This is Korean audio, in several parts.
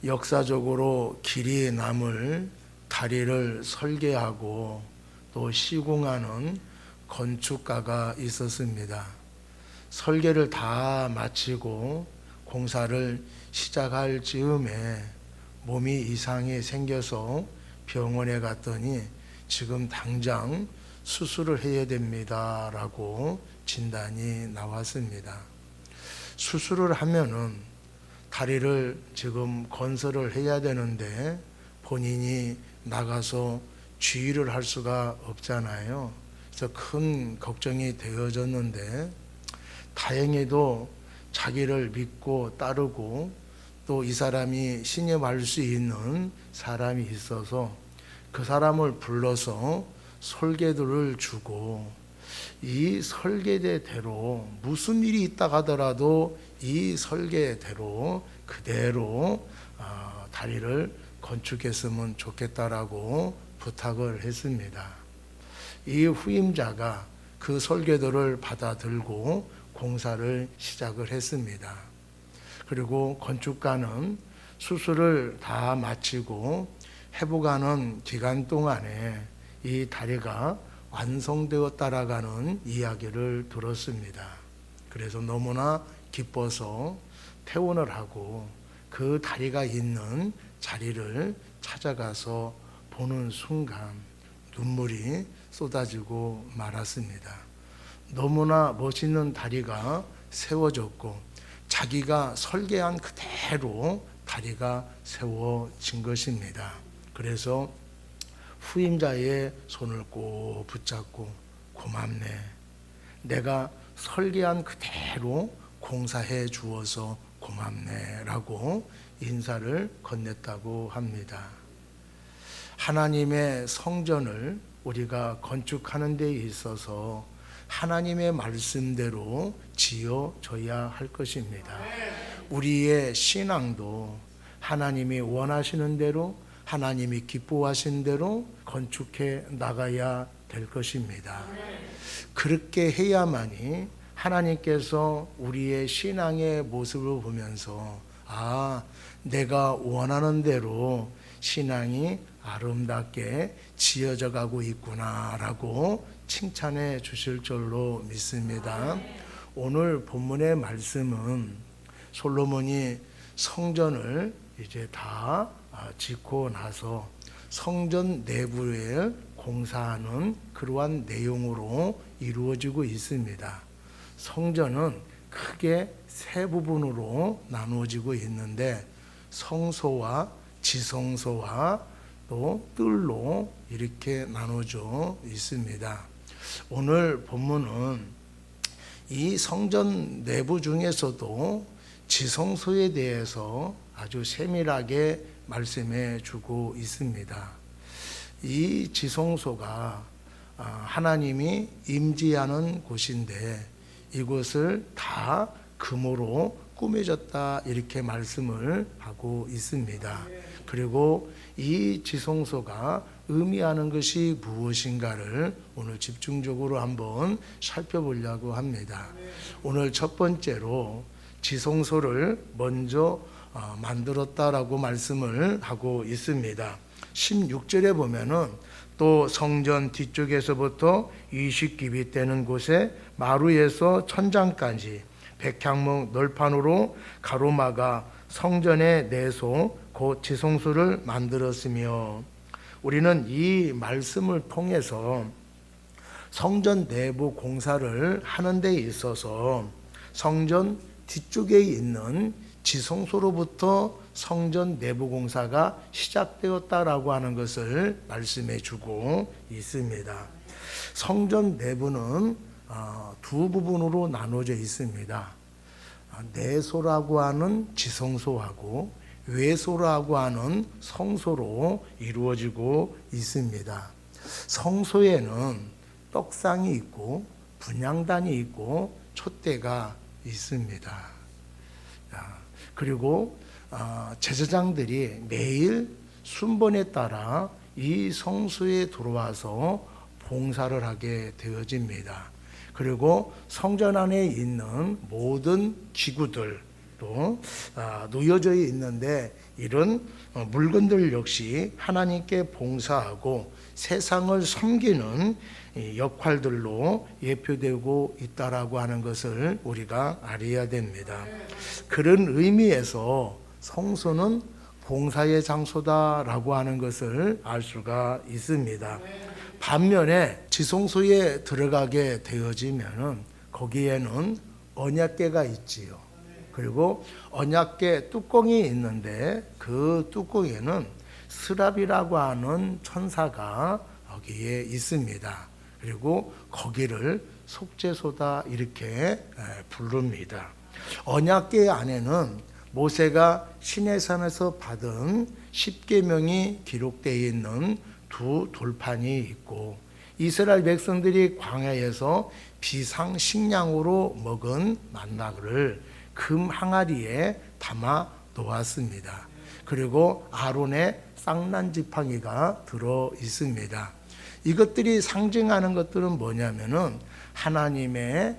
역사적으로 길이 남을 다리를 설계하고 또 시공하는 건축가가 있었습니다. 설계를 다 마치고 공사를 시작할 즈음에 몸이 이상이 생겨서 병원에 갔더니 지금 당장 수술을 해야 됩니다 라고 진단이 나왔습니다. 수술을 하면은 다리를 지금 건설을 해야 되는데 본인이 나가서 주의를 할 수가 없잖아요. 그래서 큰 걱정이 되어졌는데 다행히도 자기를 믿고 따르고 또 이 사람이 신임할 수 있는 사람이 있어서 그 사람을 불러서 설계도를 주고 이 설계대로 무슨 일이 있다 하더라도 이 설계대로 그대로 다리를 건축했으면 좋겠다라고 부탁을 했습니다. 이 후임자가 그 설계도를 받아들고 공사를 시작을 했습니다. 그리고 건축가는 수술을 다 마치고 회복하는 기간 동안에 이 다리가 완성되었다라는 이야기를 들었습니다. 그래서 너무나 기뻐서 퇴원을 하고 그 다리가 있는 자리를 찾아가서 보는 순간 눈물이 쏟아지고 말았습니다. 너무나 멋있는 다리가 세워졌고 자기가 설계한 그대로 다리가 세워진 것입니다. 그래서 후임자의 손을 꼭 붙잡고 고맙네. 내가 설계한 그대로 공사해 주어서 고맙네 라고 인사를 건넸다고 합니다. 하나님의 성전을 우리가 건축하는 데 있어서 하나님의 말씀대로 지어져야 할 것입니다. 우리의 신앙도 하나님이 원하시는 대로 하나님이 기뻐하신 대로 건축해 나가야 될 것입니다. 그렇게 해야만이 하나님께서 우리의 신앙의 모습을 보면서 내가 원하는 대로 신앙이 아름답게 지어져 가고 있구나라고 칭찬해 주실 줄로 믿습니다. 오늘 본문의 말씀은 솔로몬이 성전을 이제 다 짓고 나서 성전 내부에 공사하는 그러한 내용으로 이루어지고 있습니다. 성전은 크게 세 부분으로 나누어지고 있는데 성소와 지성소와 또 뜰로 이렇게 나눠져 있습니다. 오늘 본문은 이 성전 내부 중에서도 지성소에 대해서 아주 세밀하게 말씀해 주고 있습니다. 이 지성소가 하나님이 임재하는 곳인데 이곳을 다 금으로 꾸며졌다 이렇게 말씀을 하고 있습니다. 그리고 이 지성소가 의미하는 것이 무엇인가를 오늘 집중적으로 한번 살펴보려고 합니다. 오늘 첫 번째로 지성소를 먼저 만들었다라고 말씀을 하고 있습니다. 16절에 보면은 또 성전 뒤쪽에서부터 20규빗 되는 곳에 마루에서 천장까지 백향목 널판으로 가로막아 성전의 내소 곧 지성소를 만들었으며 우리는 이 말씀을 통해서 성전 내부 공사를 하는 데 있어서 성전 뒤쪽에 있는 지성소로부터 성전 내부 공사가 시작되었다라고 하는 것을 말씀해 주고 있습니다. 성전 내부는 두 부분으로 나눠져 있습니다. 내소라고 하는 지성소하고 외소라고 하는 성소로 이루어지고 있습니다. 성소에는 떡상이 있고 분향단이 있고 촛대가 있습니다. 그리고 제사장들이 매일 순번에 따라 이 성소에 들어와서 봉사를 하게 되어집니다. 그리고 성전 안에 있는 모든 기구들 또 놓여져 있는데 이런 물건들 역시 하나님께 봉사하고 세상을 섬기는 역할들로 예표되고 있다라고 하는 것을 우리가 알아야 됩니다. 그런 의미에서 성소는 봉사의 장소다라고 하는 것을 알 수가 있습니다. 반면에 지성소에 들어가게 되어지면은 거기에는 언약궤가 있지요. 그리고 언약궤 뚜껑이 있는데 그 뚜껑에는 스랍이라고 하는 천사가 거기에 있습니다. 그리고 거기를 속죄소다 이렇게 부릅니다. 언약궤 안에는 모세가 시내산에서 받은 10계명이 기록되어 있는 두 돌판이 있고 이스라엘 백성들이 광야에서 비상식량으로 먹은 만나를 금 항아리에 담아 놓았습니다. 그리고 아론의 쌍난 지팡이가 들어 있습니다. 이것들이 상징하는 것들은 뭐냐면은 하나님의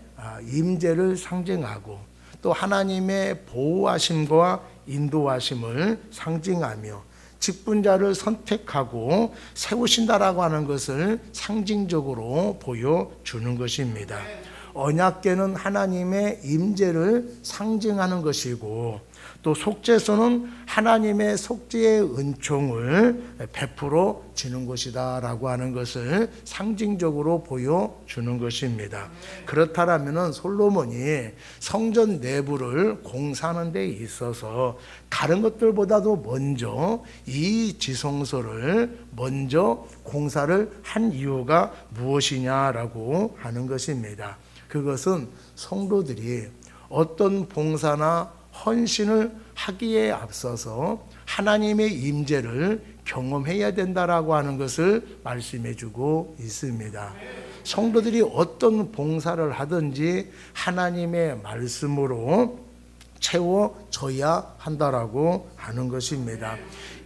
임재를 상징하고 또 하나님의 보호하심과 인도하심을 상징하며 직분자를 선택하고 세우신다라고 하는 것을 상징적으로 보여주는 것입니다. 언약궤는 하나님의 임재를 상징하는 것이고 또 속죄소는 하나님의 속죄의 은총을 베풀어 지는 것이다라고 하는 것을 상징적으로 보여주는 것입니다. 그렇다면 솔로몬이 성전 내부를 공사하는 데 있어서 다른 것들보다도 먼저 이 지성소를 먼저 공사를 한 이유가 무엇이냐라고 하는 것입니다. 그것은 성도들이 어떤 봉사나 헌신을 하기에 앞서서 하나님의 임재를 경험해야 된다라고 하는 것을 말씀해 주고 있습니다. 성도들이 어떤 하든지 하나님의 말씀으로 채워져야 한다라고 하는 것입니다.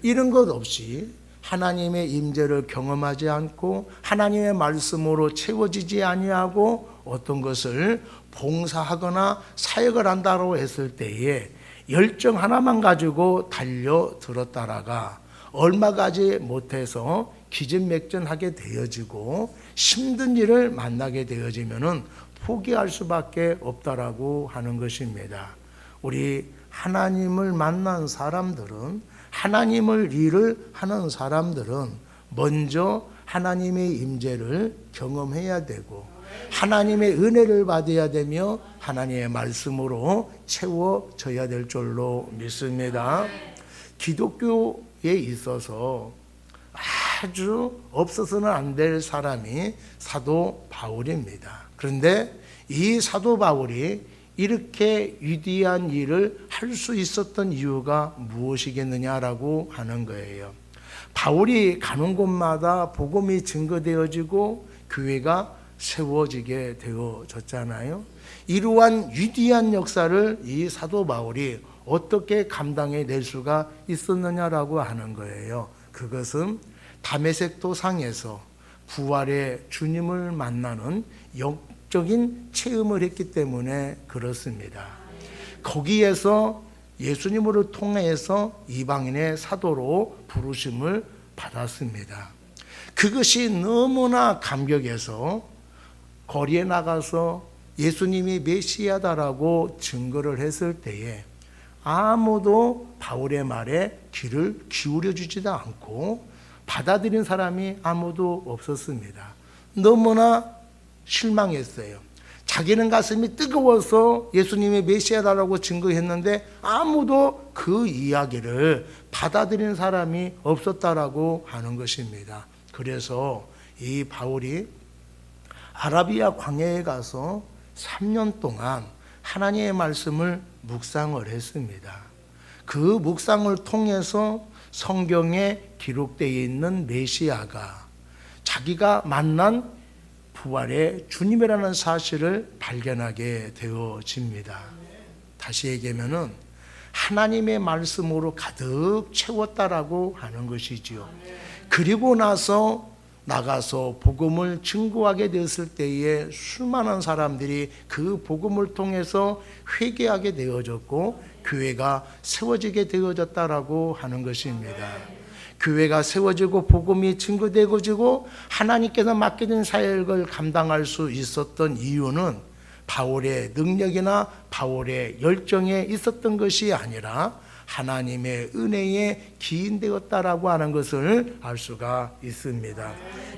이런 것 없이 하나님의 임재를 경험하지 않고 하나님의 말씀으로 채워지지 아니하고 어떤 것을 봉사하거나 사역을 한다고 했을 때에 열정 하나만 가지고 달려들었다라가 얼마 가지 못해서 기진맥진하게 되어지고 힘든 일을 만나게 되어지면은 포기할 수밖에 없다라고 하는 것입니다. 우리 하나님을 만난 사람들은 하나님을 일을 하는 사람들은 먼저 하나님의 임재를 경험해야 되고 하나님의 은혜를 받아야 되며 하나님의 말씀으로 채워져야 될 줄로 믿습니다. 기독교에 있어서 아주 없어서는 안 될 사람이 사도 바울입니다. 그런데 이 사도 바울이 이렇게 위대한 일을 할 수 있었던 이유가 무엇이겠느냐라고 하는 거예요. 바울이 가는 곳마다 복음이 증거되어지고 교회가 세워지게 되어졌잖아요. 이러한 위대한 역사를 이 사도 바울이 어떻게 감당해 낼 수가 있었느냐라고 하는 거예요. 그것은 다메섹 도상에서 부활의 주님을 만나는 영적인 체험을 했기 때문에 그렇습니다. 거기에서 예수님으로 통해서 이방인의 사도로 부르심을 받았습니다. 그것이 너무나 감격해서 거리에 나가서 예수님이 메시아다라고 증거를 했을 때에 아무도 바울의 말에 귀를 기울여 주지도 않고 받아들인 사람이 아무도 없었습니다. 너무나 실망했어요. 자기는 가슴이 뜨거워서 예수님이 메시아다라고 증거했는데 아무도 그 이야기를 받아들인 사람이 없었다라고 하는 것입니다. 그래서 이 바울이 아라비아 광야에 가서 3년 동안 하나님의 말씀을 묵상을 했습니다. 그 묵상을 통해서 성경에 기록되어 있는 메시아가 자기가 만난 부활의 주님이라는 사실을 발견하게 되어집니다. 다시 얘기하면은 하나님의 말씀으로 가득 채웠다라고 하는 것이지요. 그리고 나가서 복음을 증거하게 되었을 때에 수많은 사람들이 그 복음을 통해서 회개하게 되어졌고 교회가 세워지게 되어졌다라고 하는 것입니다. 교회가 세워지고 복음이 증거되어지고 하나님께서 맡겨진 사역을 감당할 수 있었던 이유는 바울의 능력이나 바울의 열정에 있었던 것이 아니라 하나님의 은혜에 기인되었다라고 하는 것을 알 수가 있습니다.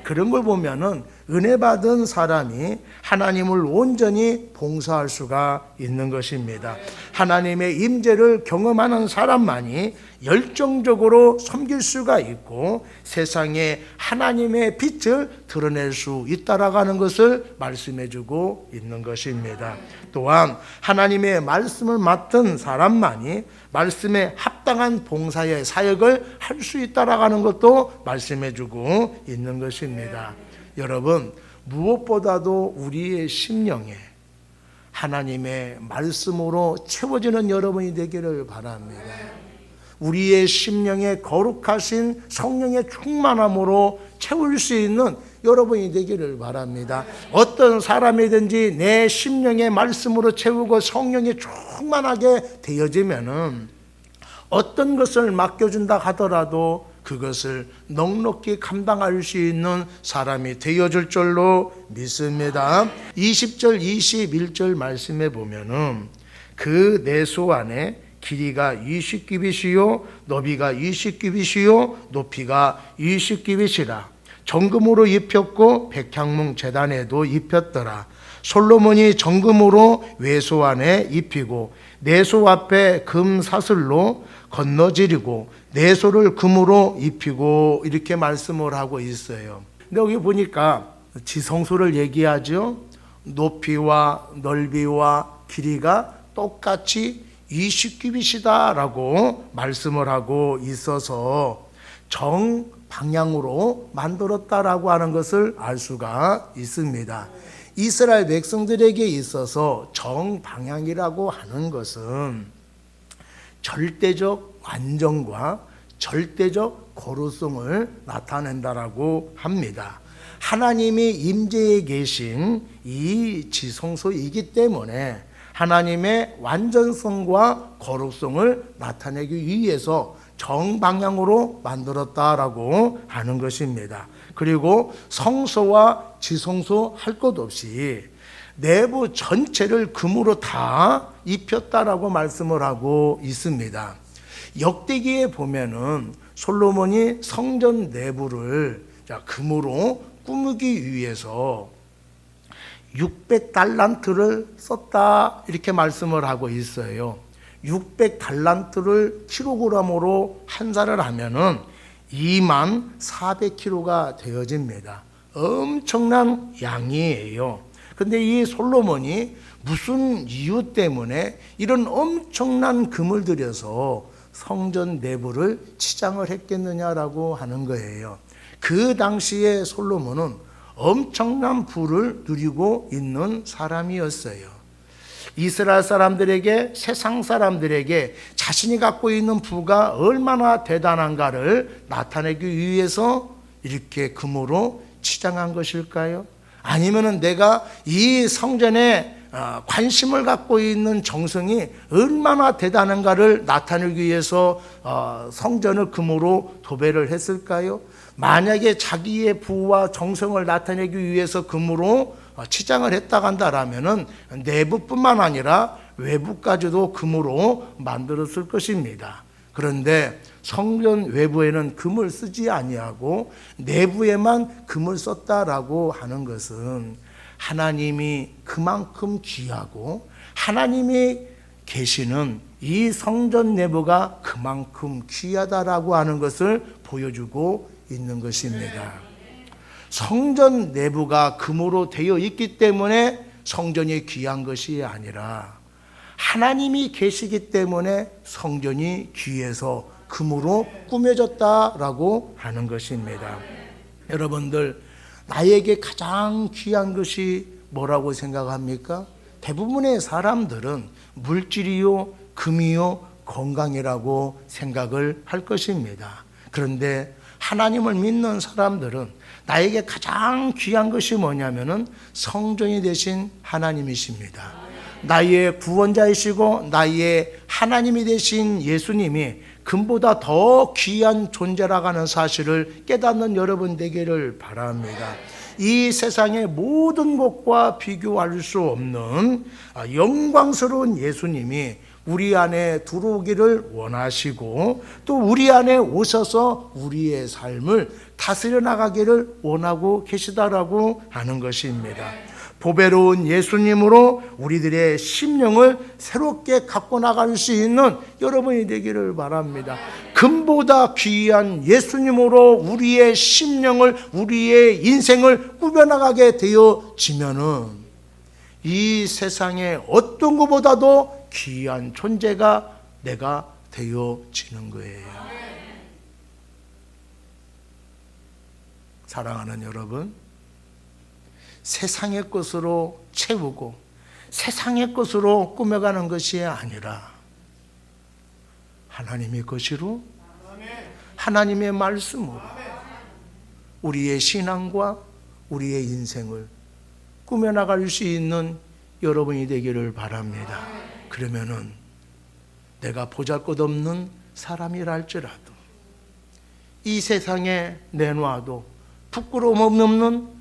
그런 걸 보면은 은혜 받은 사람이 하나님을 온전히 봉사할 수가 있는 것입니다. 하나님의 임재를 경험하는 사람만이 열정적으로 섬길 수가 있고 세상에 하나님의 빛을 드러낼 수 있다라고 하는 것을 말씀해주고 있는 것입니다. 또한 하나님의 말씀을 맡은 사람만이 말씀에 합당한 봉사의 사역을 할 수 있다라고 하는 것도 말씀해주고 있는 것입니다. 여러분, 무엇보다도 우리의 심령에 하나님의 말씀으로 채워지는 여러분이 되기를 바랍니다. 우리의 심령에 거룩하신 성령의 충만함으로 채울 수 있는 여러분이 되기를 바랍니다. 어떤 사람이든지 내 심령의 말씀으로 채우고 성령이 충만하게 되어지면은 어떤 것을 맡겨준다 하더라도 그것을 넉넉히 감당할 수 있는 사람이 되어줄 줄로 믿습니다. 20절 21절 말씀에 보면은 그 내소 안에 길이가 20규빗이요 너비가 20규빗이요 높이가 20규빗이라 정금으로 입혔고 백향문 제단에도 입혔더라. 솔로몬이 정금으로 외소 안에 입히고 내소 앞에 금 사슬로 건너지르고 내소를 금으로 입히고 이렇게 말씀을 하고 있어요. 근데 여기 보니까 지성소를 얘기하죠. 높이와 넓이와 길이가 똑같이 20규빗이다라고 말씀을 하고 있어서 정방향으로 만들었다라고 하는 것을 알 수가 있습니다. 이스라엘 백성들에게 있어서 정방향이라고 하는 것은 절대적 완전과 절대적 거룩성을 나타낸다라고 합니다. 하나님이 임재에 계신 이 지성소이기 때문에 하나님의 완전성과 거룩성을 나타내기 위해서 정방향으로 만들었다라고 하는 것입니다. 그리고 성소와 지성소 할 것 없이 내부 전체를 금으로 다 입혔다라고 말씀을 하고 있습니다. 역대기에 보면은 솔로몬이 성전 내부를 금으로 꾸미기 위해서 600달란트를 썼다 이렇게 말씀을 하고 있어요. 600달란트를 킬로그램으로 환산을 하면은 24,000kg가 되어집니다. 엄청난 양이에요. 근데 이 솔로몬이 무슨 이유 때문에 이런 엄청난 금을 들여서 성전 내부를 치장을 했겠느냐라고 하는 거예요. 그 당시에 솔로몬은 엄청난 부를 누리고 있는 사람이었어요. 이스라엘 사람들에게, 세상 사람들에게 자신이 갖고 있는 부가 얼마나 대단한가를 나타내기 위해서 이렇게 금으로 치장한 것일까요? 아니면은 내가 이 성전에 관심을 갖고 있는 정성이 얼마나 대단한가를 나타내기 위해서 성전을 금으로 도배를 했을까요? 만약에 자기의 부와 정성을 나타내기 위해서 금으로 치장을 했다고 한다라면은 내부뿐만 아니라 외부까지도 금으로 만들었을 것입니다. 그런데 성전 외부에는 금을 쓰지 아니하고 내부에만 금을 썼다라고 하는 것은 하나님이 그만큼 귀하고 하나님이 계시는 이 성전 내부가 그만큼 귀하다라고 하는 것을 보여주고 있는 것입니다. 성전 내부가 금으로 되어 있기 때문에 성전이 귀한 것이 아니라 하나님이 계시기 때문에 성전이 귀해서 금으로 꾸며졌다라고 하는 것입니다. 여러분들, 나에게 가장 귀한 것이 뭐라고 생각합니까? 대부분의 사람들은 물질이요, 금이요, 건강이라고 생각을 할 것입니다. 그런데 하나님을 믿는 사람들은 나에게 가장 귀한 것이 뭐냐면은 성전이 되신 하나님이십니다. 나의 구원자이시고 나의 하나님이 되신 예수님이 금보다 더 귀한 존재라고 하는 사실을 깨닫는 여러분 되기를 바랍니다. 이 세상의 모든 것과 비교할 수 없는 영광스러운 예수님이 우리 안에 들어오기를 원하시고 또 우리 안에 오셔서 우리의 삶을 다스려 나가기를 원하고 계시다라고 하는 것입니다. 보배로운 예수님으로 우리들의 심령을 새롭게 갖고 나갈 수 있는 여러분이 되기를 바랍니다. 금보다 귀한 예수님으로 우리의 심령을, 우리의 인생을 꾸며나가게 되어지면은 이 세상의 어떤 것보다도 귀한 존재가 내가 되어지는 거예요. 사랑하는 여러분, 세상의 것으로 채우고 세상의 것으로 꾸며가는 것이 아니라 하나님의 것으로, 하나님의 말씀으로 우리의 신앙과 우리의 인생을 꾸며나갈 수 있는 여러분이 되기를 바랍니다. 그러면은 내가 보잘것없는 사람이라 할지라도 이 세상에 내놔도 부끄러움 없는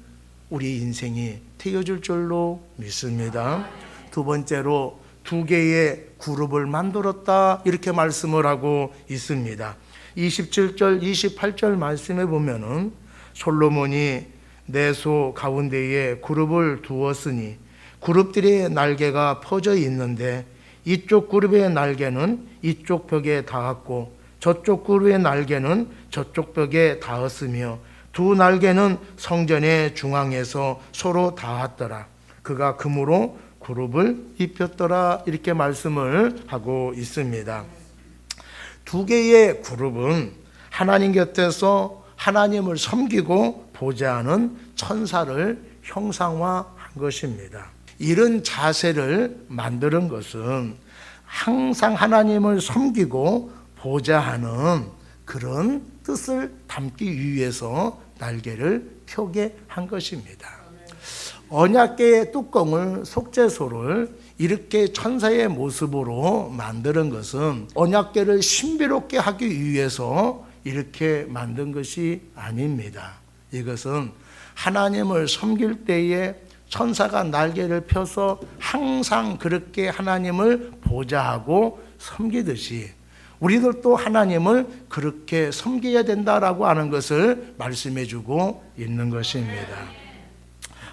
우리 인생이 되어줄 줄로 믿습니다. 두 번째로 2개의 그룹을 만들었다 이렇게 말씀을 하고 있습니다. 27절 28절 말씀에 보면은 솔로몬이 내소 가운데에 그룹을 두었으니 그룹들의 날개가 퍼져 있는데 이쪽 그룹의 날개는 이쪽 벽에 닿았고 저쪽 그룹의 날개는 저쪽 벽에 닿았으며 두 날개는 성전의 중앙에서 서로 닿았더라. 그가 금으로 그룹을 입혔더라 이렇게 말씀을 하고 있습니다. 2개의 그룹은 하나님 곁에서 하나님을 섬기고 보좌하는 천사를 형상화한 것입니다. 이런 자세를 만드는 것은 항상 하나님을 섬기고 보좌하는 그런 뜻을 담기 위해서 날개를 펴게 한 것입니다. 언약궤의 뚜껑을, 속죄소를 이렇게 천사의 모습으로 만드는 것은 언약궤를 신비롭게 하기 위해서 이렇게 만든 것이 아닙니다. 이것은 하나님을 섬길 때에 천사가 날개를 펴서 항상 그렇게 하나님을 보좌하고 섬기듯이 우리들도 하나님을 그렇게 섬겨야 된다라고 하는 것을 말씀해 주고 있는 것입니다.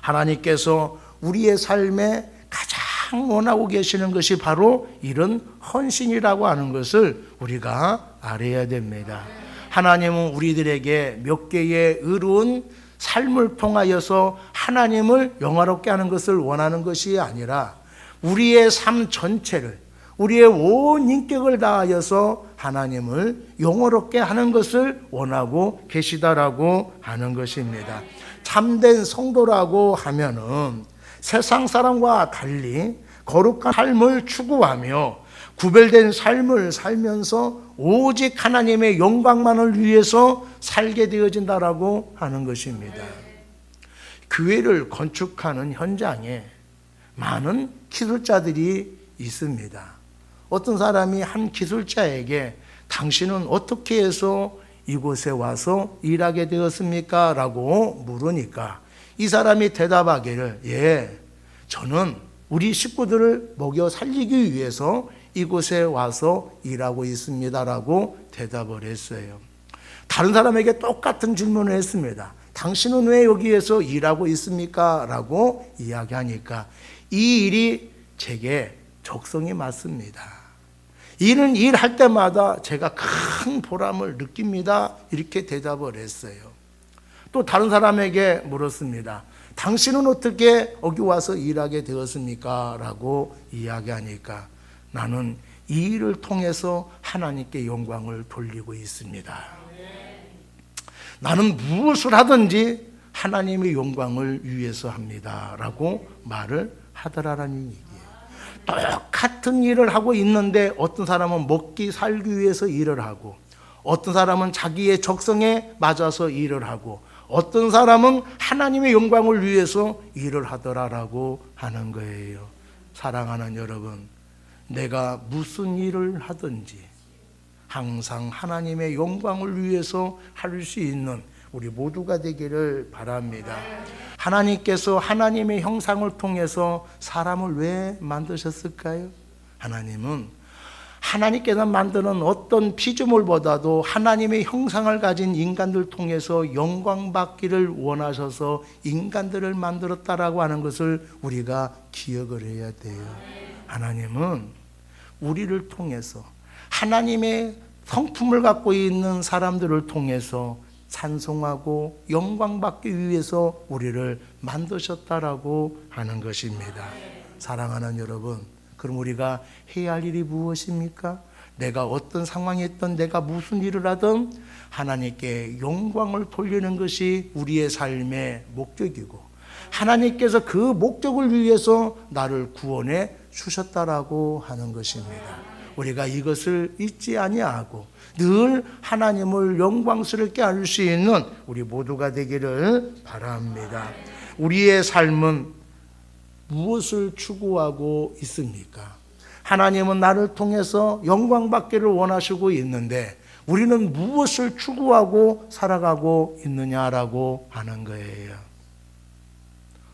하나님께서 우리의 삶에 가장 원하고 계시는 것이 바로 이런 헌신이라고 하는 것을 우리가 알아야 됩니다. 하나님은 우리들에게 몇 개의 의로운 삶을 통하여서 하나님을 영화롭게 하는 것을 원하는 것이 아니라 우리의 삶 전체를, 우리의 온 인격을 다하여서 하나님을 영화롭게 하는 것을 원하고 계시다라고 하는 것입니다. 참된 성도라고 하면은 세상 사람과 달리 거룩한 삶을 추구하며 구별된 삶을 살면서 오직 하나님의 영광만을 위해서 살게 되어진다라고 하는 것입니다. 교회를 건축하는 현장에 많은 기술자들이 있습니다. 어떤 사람이 한 기술자에게 당신은 어떻게 해서 이곳에 와서 일하게 되었습니까? 라고 물으니까 이 사람이 대답하기를 저는 우리 식구들을 먹여 살리기 위해서 이곳에 와서 일하고 있습니다 라고 대답을 했어요. 다른 사람에게 똑같은 질문을 했습니다. 당신은 왜 여기에서 일하고 있습니까? 라고 이야기하니까 이 일이 제게 적성이 맞습니다. 이는 일할 때마다 제가 큰 보람을 느낍니다. 이렇게 대답을 했어요. 또 다른 사람에게 물었습니다. 당신은 어떻게 여기 와서 일하게 되었습니까? 라고 이야기하니까 나는 이 일을 통해서 하나님께 영광을 돌리고 있습니다. 나는 무엇을 하든지 하나님의 영광을 위해서 합니다. 라고 말을 하더라라는 얘기예요. 똑같은 일을 하고 있는데 어떤 사람은 먹기 살기 위해서 일을 하고 어떤 사람은 자기의 적성에 맞아서 일을 하고 어떤 사람은 하나님의 영광을 위해서 일을 하더라라고 하는 거예요. 사랑하는 여러분, 내가 무슨 일을 하든지 항상 하나님의 영광을 위해서 할 수 있는 우리 모두가 되기를 바랍니다. 하나님께서 하나님의 형상을 통해서 사람을 왜 만드셨을까요? 하나님께서 만드는 어떤 피조물보다도 하나님의 형상을 가진 인간들 통해서 영광받기를 원하셔서 인간들을 만들었다라고 하는 것을 우리가 기억을 해야 돼요. 하나님은 우리를 통해서 하나님의 성품을 갖고 있는 사람들을 통해서 찬송하고 영광받기 위해서 우리를 만드셨다라고 하는 것입니다. 사랑하는 여러분, 그럼 우리가 해야 할 일이 무엇입니까? 내가 어떤 상황에 있든 내가 무슨 일을 하든 하나님께 영광을 돌리는 것이 우리의 삶의 목적이고 하나님께서 그 목적을 위해서 나를 구원해 주셨다라고 하는 것입니다. 우리가 이것을 잊지 아니하고 늘 하나님을 영광스럽게 할 수 있는 우리 모두가 되기를 바랍니다. 우리의 삶은 무엇을 추구하고 있습니까? 하나님은 나를 통해서 영광받기를 원하시고 있는데 우리는 무엇을 추구하고 살아가고 있느냐라고 하는 거예요.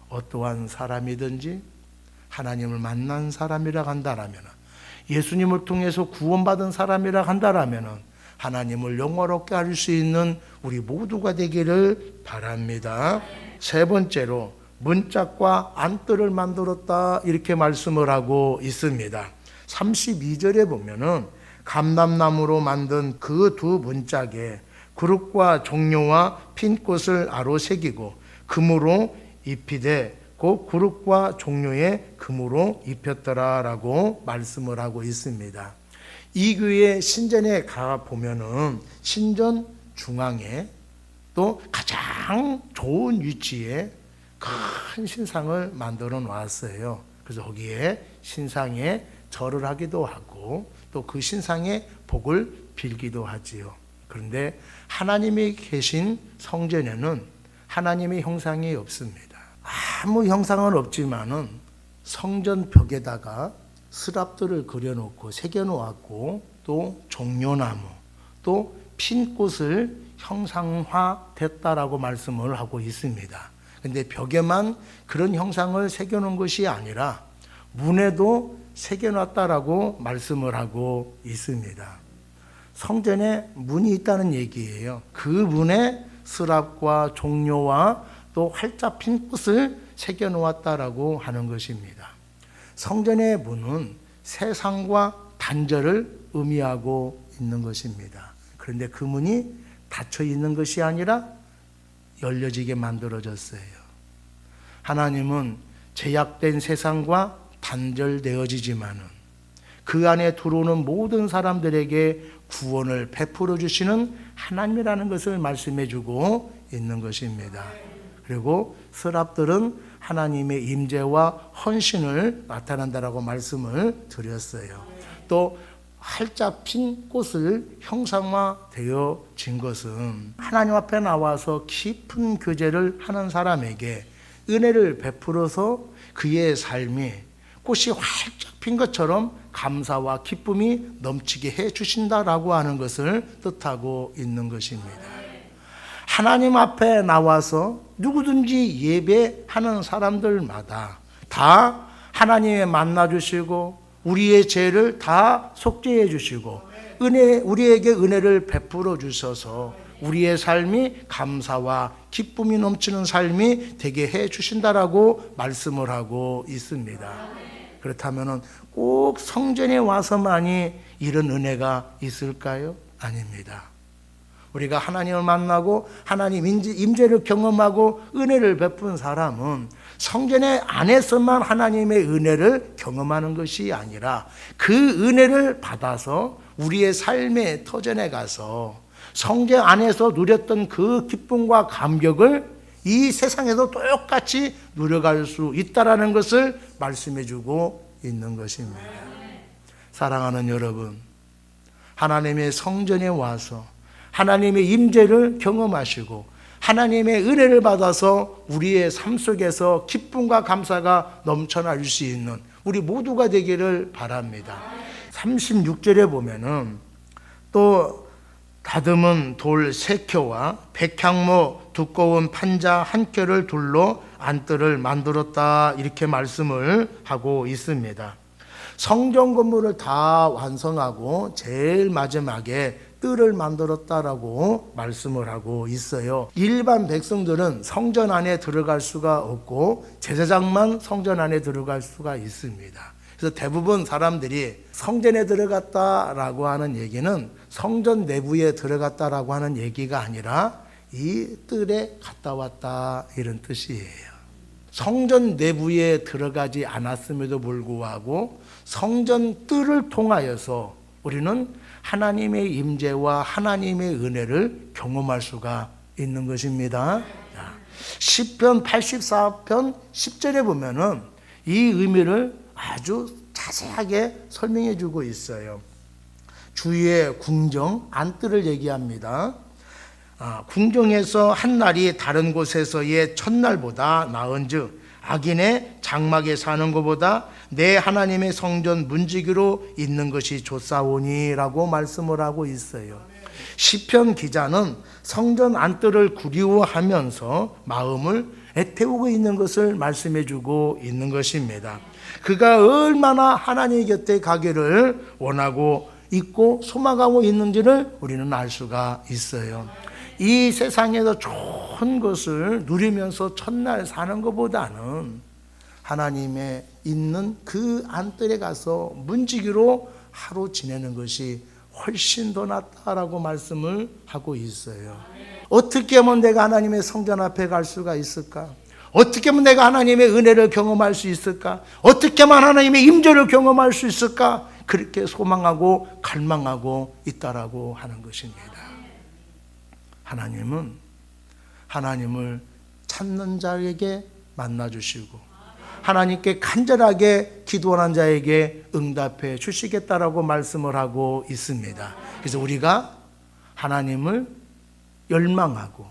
어떠한 사람이든지 하나님을 만난 사람이라 한다라면, 예수님을 통해서 구원받은 사람이라 한다라면 하나님을 영화롭게 할 수 있는 우리 모두가 되기를 바랍니다. 세 번째로 문짝과 안뜰을 만들었다 이렇게 말씀을 하고 있습니다. 32절에 보면은 감람나무로 만든 그 두 문짝에 그릇과 종려와 핀꽃을 아로 새기고 금으로 입히되 그 그릇과 종려에 금으로 입혔더라라고 말씀을 하고 있습니다. 이 교회 신전에 가 보면은 신전 중앙에 또 가장 좋은 위치에 큰 신상을 만들어 놨어요. 그래서 거기에 신상에 절을 하기도 하고 또 그 신상에 복을 빌기도 하지요. 그런데 하나님이 계신 성전에는 하나님의 형상이 없습니다. 아무 형상은 없지만은 성전 벽에다가 스랍들을 그려놓고 새겨놓았고 또 종려나무 또 핀꽃을 형상화됐다라고 말씀을 하고 있습니다. 근데 벽에만 그런 형상을 새겨놓은 것이 아니라 문에도 새겨놨다라고 말씀을 하고 있습니다. 성전에 문이 있다는 얘기예요. 그 문에 스랍과 종려와 또 활짝 핀 꽃을 새겨놓았다라고 하는 것입니다. 성전의 문은 세상과 단절을 의미하고 있는 것입니다. 그런데 그 문이 닫혀 있는 것이 아니라 열려지게 만들어졌어요. 하나님은 제약된 세상과 단절되어지지만은 그 안에 들어오는 모든 사람들에게 구원을 베풀어 주시는 하나님이라는 것을 말씀해 주고 있는 것입니다. 그리고 스랍들은 하나님의 임재와 헌신을 나타낸다라고 말씀을 드렸어요. 또 활짝 핀 꽃을 형상화되어진 것은 하나님 앞에 나와서 깊은 교제를 하는 사람에게 은혜를 베풀어서 그의 삶이 꽃이 활짝 핀 것처럼 감사와 기쁨이 넘치게 해 주신다라고 하는 것을 뜻하고 있는 것입니다. 하나님 앞에 나와서 누구든지 예배하는 사람들마다 다 하나님의 만나 주시고 우리의 죄를 다 속죄해 주시고 우리에게 은혜를 베풀어 주셔서 우리의 삶이 감사와 기쁨이 넘치는 삶이 되게 해 주신다라고 말씀을 하고 있습니다. 그렇다면 꼭 성전에 와서만이 이런 은혜가 있을까요? 아닙니다. 우리가 하나님을 만나고 하나님 임재를 경험하고 은혜를 베푼 사람은 성전의 안에서만 하나님의 은혜를 경험하는 것이 아니라 그 은혜를 받아서 우리의 삶의 터전에 가서 성전 안에서 누렸던 그 기쁨과 감격을 이 세상에서 똑같이 누려갈 수 있다라는 것을 말씀해 주고 있는 것입니다. 사랑하는 여러분, 하나님의 성전에 와서 하나님의 임재를 경험하시고 하나님의 은혜를 받아서 우리의 삶 속에서 기쁨과 감사가 넘쳐날 수 있는 우리 모두가 되기를 바랍니다. 36절에 보면은 또 다듬은 돌 3켜와 백향모 두꺼운 판자 1켜를 둘로 안뜰을 만들었다, 이렇게 말씀을 하고 있습니다. 성전 건물을 다 완성하고 제일 마지막에 뜰을 만들었다라고 말씀을 하고 있어요. 일반 백성들은 성전 안에 들어갈 수가 없고 제사장만 성전 안에 들어갈 수가 있습니다. 그래서 대부분 사람들이 성전에 들어갔다라고 하는 얘기는 성전 내부에 들어갔다라고 하는 얘기가 아니라 이 뜰에 갔다 왔다, 이런 뜻이에요. 성전 내부에 들어가지 않았음에도 불구하고 성전 뜰을 통하여서 우리는 하나님의 임재와 하나님의 은혜를 경험할 수가 있는 것입니다. 시편 84편 10절에 보면은 이 의미를 아주 자세하게 설명해 주고 있어요. 주의 궁정, 안뜰을 얘기합니다. 궁정에서 한 날이 다른 곳에서의 첫날보다 나은즉 악인의 장막에 사는 것보다 내 하나님의 성전 문지기로 있는 것이 좋사오니라고 말씀을 하고 있어요. 시편 기자는 성전 안뜰을 그리워하면서 마음을 애태우고 있는 것을 말씀해 주고 있는 것입니다. 그가 얼마나 하나님 곁에 가기를 원하고 있고 소망하고 있는지를 우리는 알 수가 있어요. 이 세상에서 좋은 것을 누리면서 첫날 사는 것보다는 하나님의 있는 그 안뜰에 가서 문지기로 하루 지내는 것이 훨씬 더 낫다라고 말씀을 하고 있어요. 어떻게 하면 내가 하나님의 성전 앞에 갈 수가 있을까? 어떻게 하면 내가 하나님의 은혜를 경험할 수 있을까? 어떻게 하면 하나님의 임재를 경험할 수 있을까? 그렇게 소망하고 갈망하고 있다라고 하는 것입니다. 하나님은 하나님을 찾는 자에게 만나주시고 하나님께 간절하게 기도하는 자에게 응답해 주시겠다라고 말씀을 하고 있습니다. 그래서 우리가 하나님을 열망하고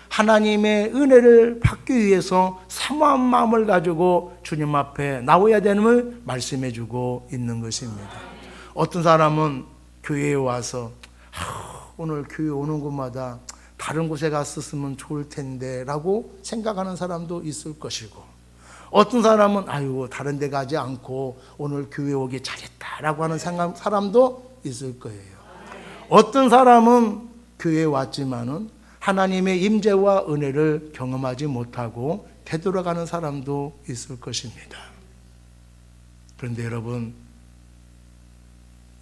하나님의 은혜를 받기 위해서 사모한 마음을 가지고 주님 앞에 나와야 되는을 말씀해 주고 있는 것입니다. 어떤 사람은 교회에 와서 오늘 교회 오는 곳마다 다른 곳에 갔었으면 좋을 텐데 라고 생각하는 사람도 있을 것이고, 어떤 사람은 다른 데 가지 않고 오늘 교회 오기 잘했다라고 하는 사람도 있을 거예요. 어떤 사람은 교회에 왔지만은 하나님의 임재와 은혜를 경험하지 못하고 되돌아가는 사람도 있을 것입니다. 그런데 여러분,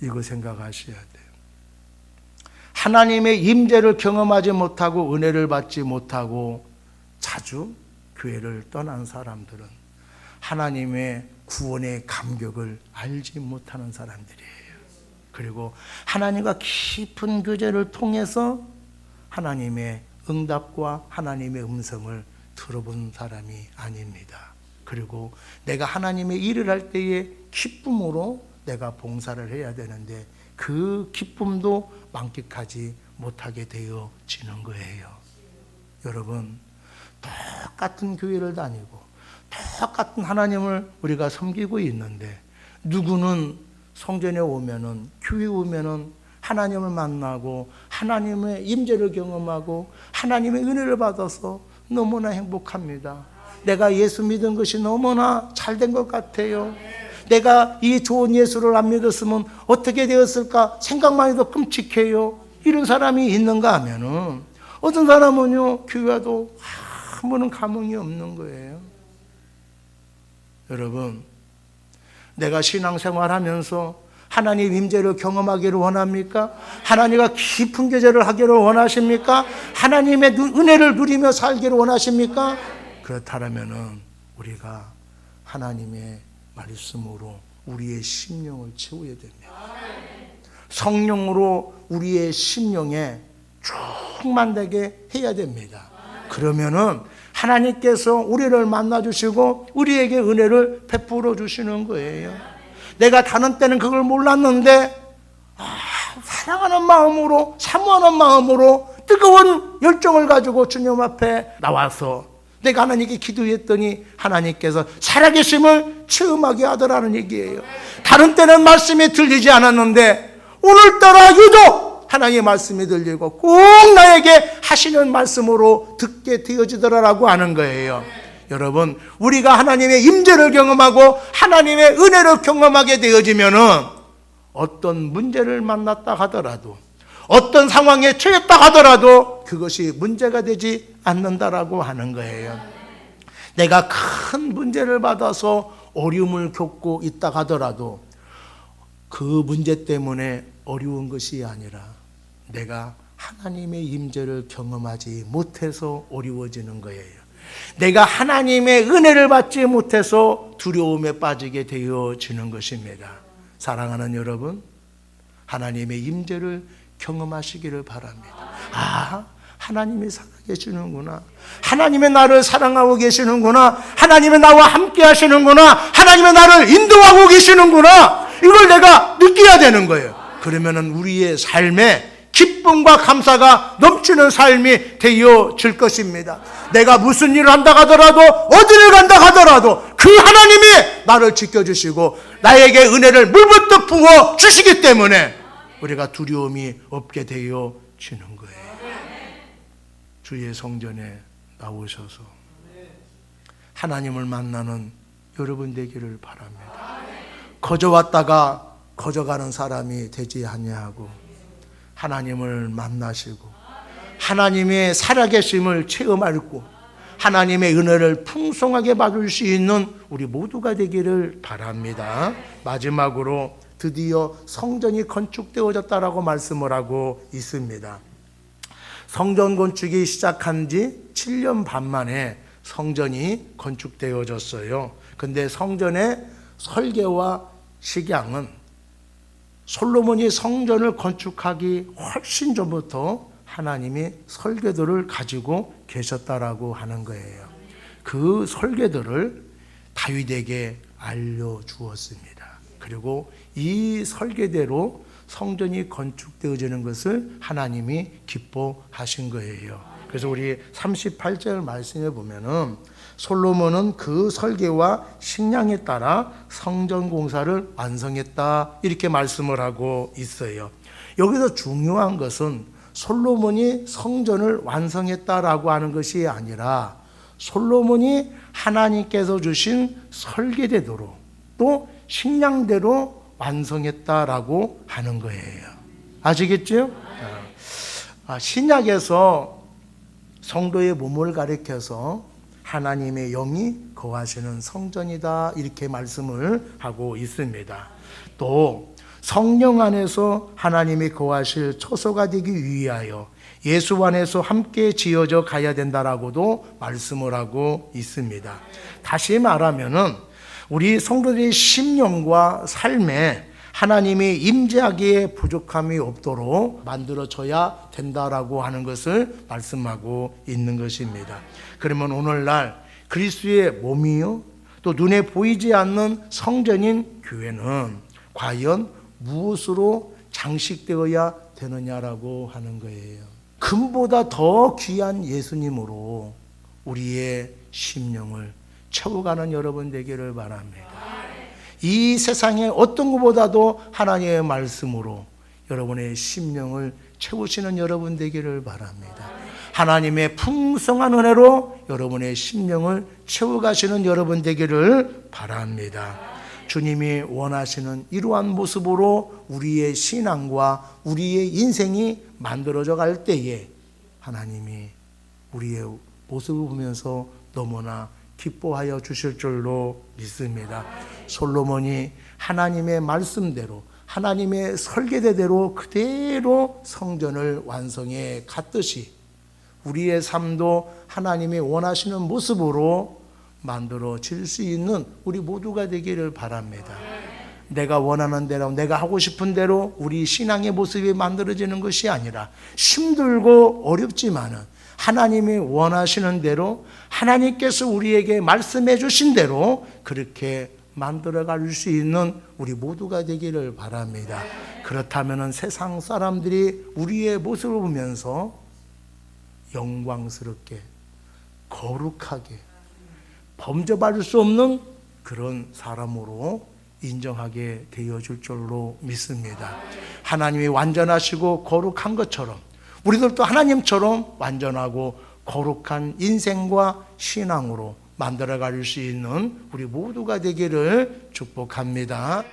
이거 생각하셔야 돼요. 하나님의 임재를 경험하지 못하고 은혜를 받지 못하고 자주 교회를 떠난 사람들은 하나님의 구원의 감격을 알지 못하는 사람들이에요. 그리고 하나님과 깊은 교제를 통해서 하나님의 응답과 하나님의 음성을 들어본 사람이 아닙니다. 그리고 내가 하나님의 일을 할 때에 기쁨으로 내가 봉사를 해야 되는데 그 기쁨도 만끽하지 못하게 되어지는 거예요. 여러분, 똑같은 교회를 다니고 똑같은 하나님을 우리가 섬기고 있는데 누구는 성전에 오면은, 교회 오면은 하나님을 만나고 하나님의 임재를 경험하고 하나님의 은혜를 받아서 너무나 행복합니다. 내가 예수 믿은 것이 너무나 잘된 것 같아요. 내가 이 좋은 예수를 안 믿었으면 어떻게 되었을까 생각만 해도 끔찍해요. 이런 사람이 있는가 하면은, 어떤 사람은요, 교회 와도 한 번은 감흥이 없는 거예요. 여러분, 내가 신앙생활 하면서 하나님 임재를 경험하기를 원합니까? 하나님과 깊은 교제를 하기를 원하십니까? 하나님의 은혜를 누리며 살기를 원하십니까? 그렇다면은 우리가 하나님의 말씀으로 우리의 심령을 채워야 됩니다. 성령으로 우리의 심령에 충만되게 해야 됩니다. 그러면은 하나님께서 우리를 만나주시고 우리에게 은혜를 베풀어 주시는 거예요. 내가 다른 때는 그걸 몰랐는데 사랑하는 마음으로, 사모하는 마음으로 뜨거운 열정을 가지고 주님 앞에 나와서 내가 하나님께 기도했더니 하나님께서 살아계심을 체험하게 하더라는 얘기예요. 다른 때는 말씀이 들리지 않았는데 오늘따라 유독 하나님의 말씀이 들리고 꼭 나에게 하시는 말씀으로 듣게 되어지더라라고 하는 거예요. 여러분, 우리가 하나님의 임재를 경험하고 하나님의 은혜를 경험하게 되어지면은 어떤 문제를 만났다 하더라도, 어떤 상황에 처했다 하더라도 그것이 문제가 되지 않는다라고 하는 거예요. 내가 큰 문제를 받아서 어려움을 겪고 있다 하더라도 그 문제 때문에 어려운 것이 아니라 내가 하나님의 임재를 경험하지 못해서 어려워지는 거예요. 내가 하나님의 은혜를 받지 못해서 두려움에 빠지게 되어지는 것입니다. 사랑하는 여러분, 하나님의 임재를 경험하시기를 바랍니다. 아, 하나님이 살아계시는구나. 하나님의 나를 사랑하고 계시는구나. 하나님의 나와 함께 하시는구나. 하나님의 나를 인도하고 계시는구나. 이걸 내가 느껴야 되는 거예요. 그러면은 우리의 삶에 기쁨과 감사가 넘치는 삶이 되어질 것입니다. 내가 무슨 일을 한다 하더라도, 어디를 간다 하더라도 그 하나님이 나를 지켜주시고 나에게 은혜를 물붓듯 부어 주시기 때문에 우리가 두려움이 없게 되어지는 거예요. 주의 성전에 나오셔서 하나님을 만나는 여러분 되기를 바랍니다. 거저왔다가 거저가는 사람이 되지 아니하고 하나님을 만나시고 하나님의 살아계심을 체험하고 하나님의 은혜를 풍성하게 받을 수 있는 우리 모두가 되기를 바랍니다. 마지막으로 드디어 성전이 건축되어졌다라고 말씀을 하고 있습니다. 성전 건축이 시작한 지 7년 반 만에 성전이 건축되어졌어요. 근데 성전의 설계와 식양은 솔로몬이 성전을 건축하기 훨씬 전부터 하나님이 설계도를 가지고 계셨다라고 하는 거예요. 그 설계도를 다윗에게 알려주었습니다. 그리고 이 설계대로 성전이 건축되어지는 것을 하나님이 기뻐하신 거예요. 그래서 우리 38절 말씀에 보면은 솔로몬은 그 설계와 식량에 따라 성전 공사를 완성했다, 이렇게 말씀을 하고 있어요. 여기서 중요한 것은 솔로몬이 성전을 완성했다라고 하는 것이 아니라 솔로몬이 하나님께서 주신 설계대로 또 식량대로 완성했다라고 하는 거예요. 아시겠죠? 신약에서 성도의 몸을 가리켜서 하나님의 영이 거하시는 성전이다, 이렇게 말씀을 하고 있습니다. 또 성령 안에서 하나님이 거하실 처소가 되기 위하여 예수 안에서 함께 지어져 가야 된다라고도 말씀을 하고 있습니다. 다시 말하면은 우리 성도들의 심령과 삶에 하나님이 임재하기에 부족함이 없도록 만들어져야 된다라고 하는 것을 말씀하고 있는 것입니다. 그러면 오늘날 그리스도의 몸이요 또 눈에 보이지 않는 성전인 교회는 과연 무엇으로 장식되어야 되느냐라고 하는 거예요. 금보다 더 귀한 예수님으로 우리의 심령을 채워가는 여러분 되기를 바랍니다. 이 세상의 어떤 것보다도 하나님의 말씀으로 여러분의 심령을 채우시는 여러분 되기를 바랍니다. 하나님의 풍성한 은혜로 여러분의 심령을 채워가시는 여러분 되기를 바랍니다. 주님이 원하시는 이러한 모습으로 우리의 신앙과 우리의 인생이 만들어져 갈 때에 하나님이 우리의 모습을 보면서 너무나 기뻐하여 주실 줄로 믿습니다. 솔로몬이 하나님의 말씀대로 하나님의 설계대로 그대로 성전을 완성해 갔듯이 우리의 삶도 하나님이 원하시는 모습으로 만들어질 수 있는 우리 모두가 되기를 바랍니다. 내가 원하는 대로, 내가 하고 싶은 대로 우리 신앙의 모습이 만들어지는 것이 아니라 힘들고 어렵지만은 하나님이 원하시는 대로 하나님께서 우리에게 말씀해 주신 대로 그렇게 만들어갈 수 있는 우리 모두가 되기를 바랍니다. 그렇다면 세상 사람들이 우리의 모습을 보면서 영광스럽게 거룩하게 범접할 수 없는 그런 사람으로 인정하게 되어줄 줄로 믿습니다. 하나님이 완전하시고 거룩한 것처럼 우리들도 하나님처럼 완전하고 거룩한 인생과 신앙으로 만들어갈 수 있는 우리 모두가 되기를 축복합니다.